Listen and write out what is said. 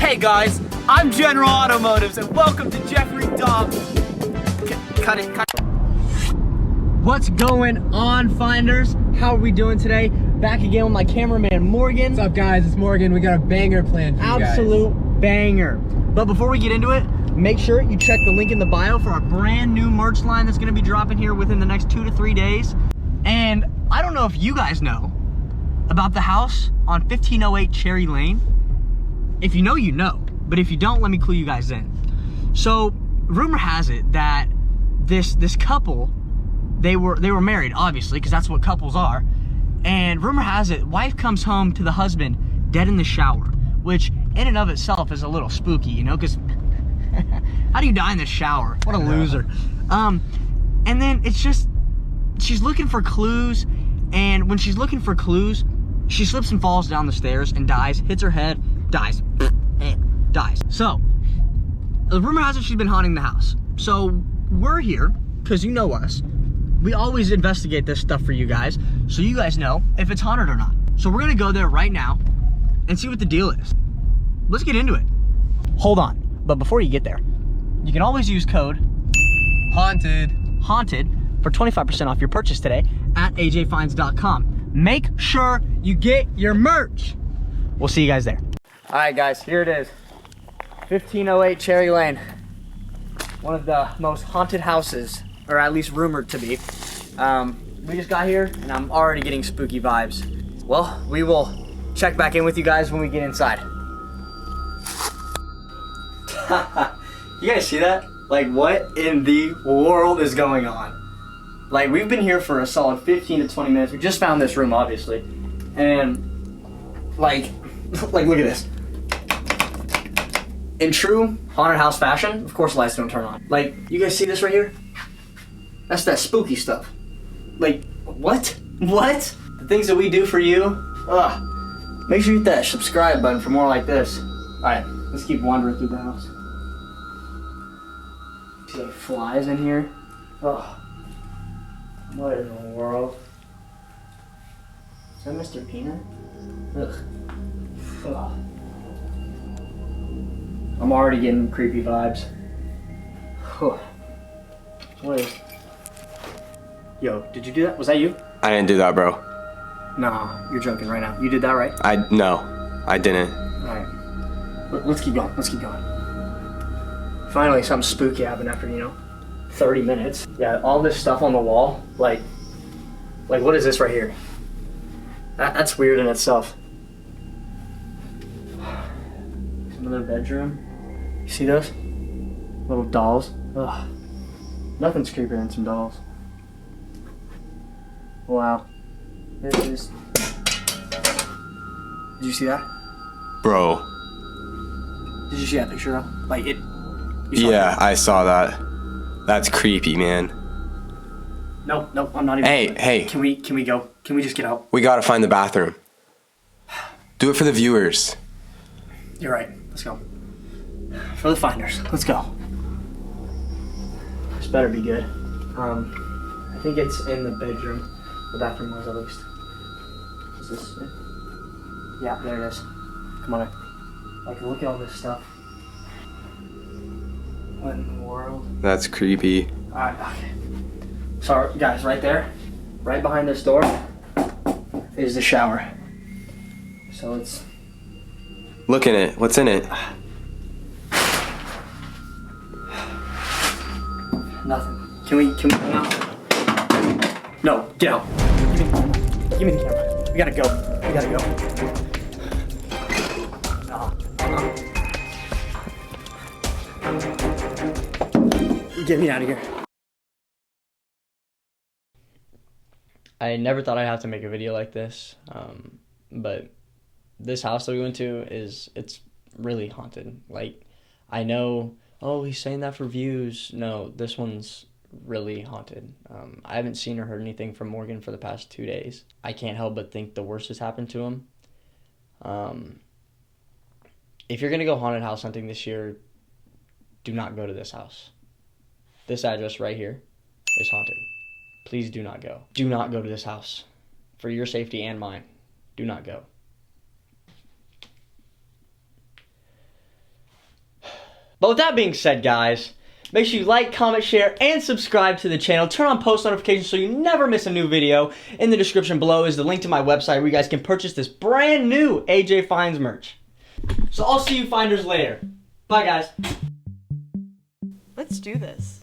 Hey guys, I'm General Automotives and welcome to Jeffrey Dobbs. Cut it. What's going on, Finders? How are we doing today? Back again with my cameraman, Morgan. What's up, guys? It's Morgan. We got a banger planned for you guys. Absolute banger. But before we get into it, make sure you check the link in the bio for our brand new merch line that's gonna be dropping here within the next 2 to 3 days. And I don't know if you guys know about the house on 1508 Cherry Lane. If you know, you know. But if you don't, let me clue you guys in. So, rumor has it that this couple, they were married, obviously, because that's what couples are. And rumor has it, wife comes home to the husband dead in the shower, which in and of itself is a little spooky, you know, because how do you die in the shower? What a loser. And then it's just, she's looking for clues, and when she's looking for clues, she slips and falls down the stairs and dies, hits her head, dies. Dies. So, the rumor has it she's been haunting the house. So, we're here, because you know us. We always investigate this stuff for you guys, so you guys know if it's haunted or not. So we're gonna go there right now and see what the deal is. Let's get into it. Hold on, but before you get there, you can always use code HAUNTED for 25% off your purchase today at ajfinds.com. Make sure you get your merch. We'll see you guys there. All right, guys, here it is. 1508 Cherry Lane. One of the most haunted houses, or at least rumored to be. We just got here and I'm already getting spooky vibes. Well, we will check back in with you guys when we get inside. You guys see that? Like, what in the world is going on? Like, we've been here for a solid 15 to 20 minutes. We just found this room, obviously. And, like look at this. In true haunted house fashion, of course lights don't turn on. Like, you guys see this right here? That's that spooky stuff. Like, what? What? The things that we do for you, ugh. Make sure you hit that subscribe button for more like this. All right, let's keep wandering through the house. See like flies in here? Ugh. What in the world? Is that Mr. Peanut? Ugh. Ugh. I'm already getting creepy vibes. What is... Yo, did you do that? Was that you? I didn't do that, bro. Nah, you're joking right now. You did that, right? No, I didn't. Alright. Let's keep going. Let's keep going. Finally, something spooky happened after, 30 minutes. Yeah, all this stuff on the wall. Like what is this right here? That's weird in itself. Another bedroom. You see those? Little dolls. Ugh. Nothing's creepier than some dolls. Wow. This is... Did you see that? Bro. Did you see that picture though? Like it... Yeah, I saw that. That's creepy, man. Nope, I'm not even... Hey. Can we go? Can we just get out? We gotta find the bathroom. Do it for the viewers. You're right. Let's go. For the Finders. Let's go. This better be good. I think it's in the bedroom. The bathroom was, at least. Is this it? Yeah, there it is. Come on in. Like, look at all this stuff. What in the world? That's creepy. Alright, okay. So, guys, right there, right behind this door, is the shower. So it's... Look in it. What's in it? Nothing. Can we no, get out. Give me the camera. We gotta go. Get me out of here. I never thought I'd have to make a video like this, but this house that we went to it's really haunted. Like, I know, oh, he's saying that for views. No, this one's really haunted. I haven't seen or heard anything from Morgan for the past 2 days. I can't help but think the worst has happened to him. If you're gonna go haunted house hunting this year, do not go to this house. This address right here is haunted. Please do not go. Do not go to this house. For your safety and mine, do not go. But with that being said, guys, make sure you like, comment, share, and subscribe to the channel. Turn on post notifications so you never miss a new video. In the description below is the link to my website where you guys can purchase this brand new AJ Finds merch. So I'll see you finders later. Bye, guys. Let's do this.